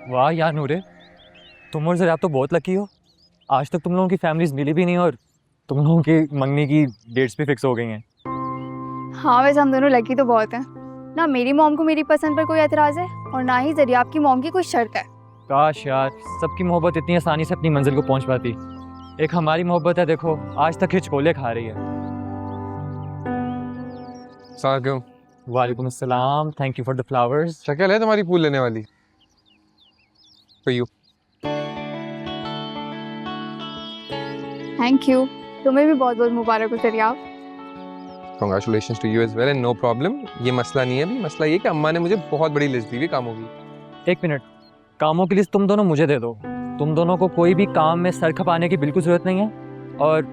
वाह यार नूरे, तुम और ज़रा तो बहुत लकी हो। आज तक तुम लोगों की फैमिलीज मिली भी नहीं और तुम लोगों की मंगनी की डेट्स भी फिक्स हो गई हैं। हाँ वैसे हम दोनों लकी तो बहुत हैं। ना मेरी मॉम को मेरी पसंद पर कोई एतराज़ है और ना ही जरिए आपकी मॉम की कोई शर्त है। काश यार सबकी मोहब्बत इतनी आसानी से अपनी मंजिल को पहुंच पाती। एक हमारी मोहब्बत है, देखो आज तक हिचकोले खा रही है। सागम, वालेकुम अस्सलाम, thank you for the flowers. शक्ल है तुम्हारी फूल लेने वाली। For you। थैंक यू, तुम्हें भी बहुत बहुत मुबारक हो दरियाब। Congratulations to you as well and no problem। ये मसला नहीं है अभी, मसला ये कि अम्मा ने मुझे बहुत बड़ी लिस्ट दी हुई कामों की। एक मिनट, कामों की लिस्ट तुम दोनों मुझे दे दो। तुम दोनों को कोई भी काम में सर खपाने की बिल्कुल ज़रूरत नहीं है और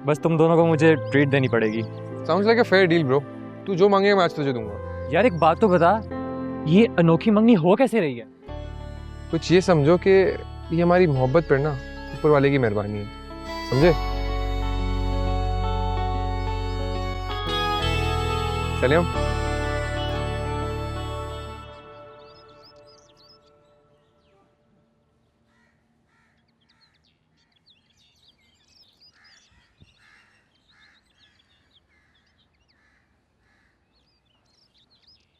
बस तुम दोनों को मुझे ट्रीट देनी पड़ेगी। Sounds like a fair deal bro। तू जो मांगेगा मैं आज तुझे दूंगा। यार एक बात तो बता, ये अनोखी मंगनी हो कैसे रही है? कुछ ये समझो कि ये हमारी मोहब्बत पर ना ऊपर वाले की मेहरबानी है, समझे? चले हम।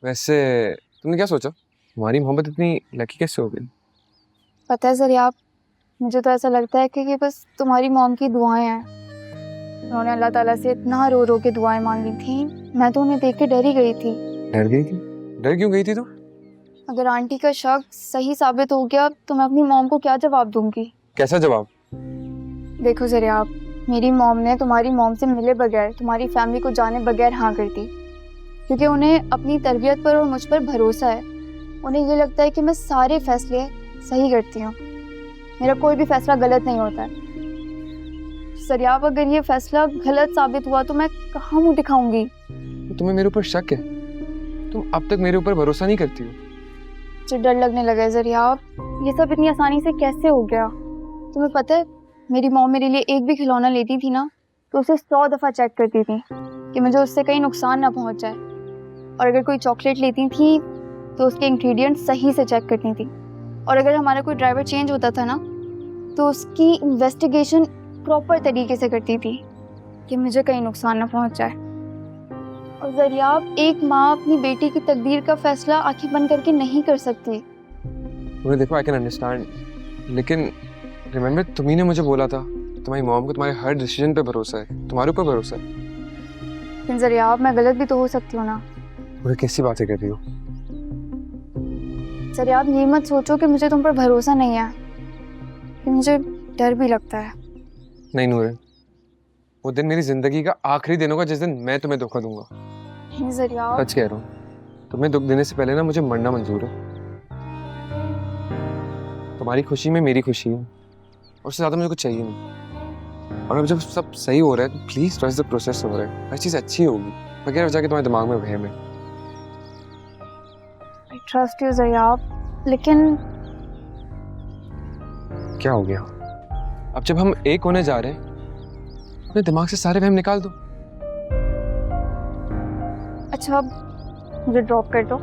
वैसे तुमने क्या सोचा, हमारी मोहब्बत इतनी लकी कैसे हो गई? पता है दरियाब, मुझे तो ऐसा लगता है कि ये बस तुम्हारी मॉम की दुआएं हैं। उन्होंने अल्लाह ताला से इतना रो रो के दुआएं मांगी थी, मैं तो उन्हें देख के डर ही गई थी। डर गई थी? डर क्यों गई थी तू? अगर आंटी का शक सही साबित हो गया तो मैं अपनी मॉम को क्या जवाब दूंगी? कैसा जवाब? देखो दरियाब, मेरी मॉम ने तुम्हारी मॉम से मिले बगैर, तुम्हारी फैमिली को जाने बगैर हाँ कर दी, क्योंकि उन्हें अपनी तरबियत पर और मुझ पर भरोसा है। उन्हें ये लगता है कि मैं सारे फैसले सही करती हूँ, मेरा कोई भी फैसला गलत नहीं होता है। दरियाब, अगर ये फैसला गलत साबित हुआ तो मैं कहाँ मुँह दिखाऊंगी? तो तुम्हें मेरे ऊपर शक है? तुम अब तक मेरे ऊपर भरोसा नहीं करती हो। मुझे डर लगने लगा है दरियाब, ये सब इतनी आसानी से कैसे हो गया? तुम्हें पता है, मेरी मॉम मेरे लिए एक भी खिलौना लेती थी ना तो उसे 100 दफ़ा चेक करती थी कि मुझे उससे कहीं नुकसान ना पहुंच जाए। और अगर कोई चॉकलेट लेती थी तो उसके इंग्रेडिएंट्स सही से चेक करती थी। और अगर हमारा कोई ड्राइवर चेंज होता था ना तो उसकी इन्वेस्टिगेशन प्रॉपर तरीके से करती थी कि मुझे कहीं नुकसान ना पहुंच जाए। और दरियाब, एक माँ अपनी बेटी की तकदीर का फैसला आंखें बंद करके नहीं कर सकती। तुम्हें देखो, आई कैन अंडरस्टैंड, लेकिन रिमेंबर तुम्ही ने मुझे बोला था तुम्हारी मॉम को तुम्हारे हर डिसीजन पे भरोसा है, तुम्हारे ऊपर भरोसा है। लेकिन दरियाब, मैं गलत भी तो हो सकती हूँ ना। मुझे कैसी बातें कर रही हो? दरियाब, ये मत सोचो कि मुझे तुम पर भरोसा नहीं है, कि मुझे डर भी लगता है। नहीं नूरे, वो दिन मेरी जिंदगी का आखिरी दिन होगा जिस दिन मैं तुम्हें धोखा दूंगा। नहीं दरियाब, सच कह रहा हूँ, तुम्हें दुख देने से पहले ना मुझे मरना मंजूर है। तुम्हारी खुशी में मेरी खुशी है, उससे ज्यादा मुझे कुछ चाहिए नहीं। और अब जब सब सही हो रहा है तो प्लीज ट्रस्ट द प्रोसेस हो रहा है, हर चीज अच्छी होगी, बगैर वजह के तुम्हारे दिमाग में वहम है। आई ट्रस्ट यू दरियाब, लेकिन क्या हो गया? अब जब हम एक होने जा रहे हैं, अपने दिमाग से सारे वहम निकाल दो। अच्छा, अब मुझे ड्रॉप कर दो।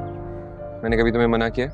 मैंने कभी तुम्हें मना किया?